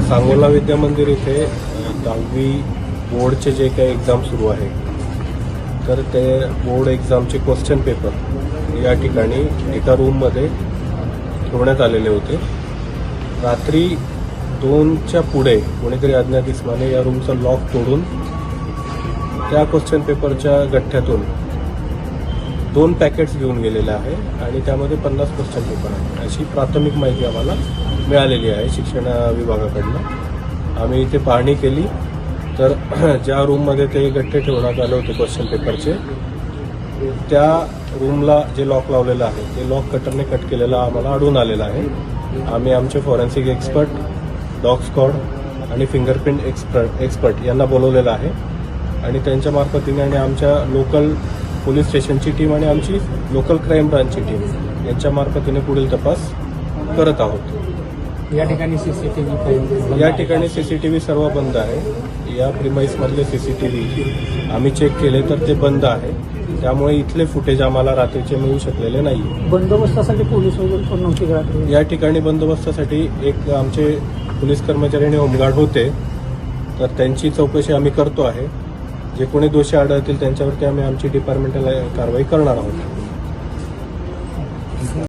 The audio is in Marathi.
सांगोला विद्या मंदिर इथे 10वी बोर्डचे जे काही एक्झाम सुरू आहे तर ते बोर्ड एक्झामचे क्वेश्चन पेपर या ठिकाणी एका रूममध्ये ठेवण्यात आलेले होते. रात्री 2च्या पुढे कोणीतरी अज्ञात इसमाने या रूमचा लॉक तोडून त्या क्वेश्चन पेपरच्या गठ्ठ्यातून 2 पॅकेट्स घेऊन गेलेले आहे आणि त्यामध्ये 50 क्वेश्चन पेपर आहे अशी प्राथमिक माहिती आम्हाला मिळालेली आहे शिक्षण विभागाकडनं. आम्ही इथे पाहणी केली तर ज्या रूममध्ये ते गठ्ठे ठेवण्यात आले होते क्वेश्चन पेपरचे त्या रूमला जे लॉक लावलेलं आहे ते लॉक कटरने कट केलेलं आम्हाला आढळून आलेलं आहे. आम्ही आमचे फॉरेन्सिक एक्सपर्ट, डॉग स्क्वॉड आणि फिंगरप्रिंट एक्सपर्ट यांना बोलवलेलं आहे आणि त्यांच्या मार्फतीने आणि आमच्या लोकल पोलीस स्टेशनची टीम आणि आमची लोकल क्राईम ब्रांचची टीम यांच्या मार्फतीने पुढील तपास करत आहोत. या ठिकाणी सीसीटीव्ही सर्व बंद आहे. या प्रिमाइसमधले सीसीटीव्ही आम्ही चेक केले तर ते बंद आहे. त्यामुळे इथले फुटेज आम्हाला रात्रीचे मिळू शकलेले नाही. बंदोबस्तासाठी पोलीस वगैरे पण नव्हते या ठिकाणी बंदोबस्तासाठी एक आमचे पोलीस कर्मचारी आणि होमगार्ड होते तर त्यांची चौकशी आम्ही करतो आहे. जे कोणी दोषी आढळतील त्यांच्यावरती आम्ही आमची डिपार्टमेंटल कारवाई करणार आहोत.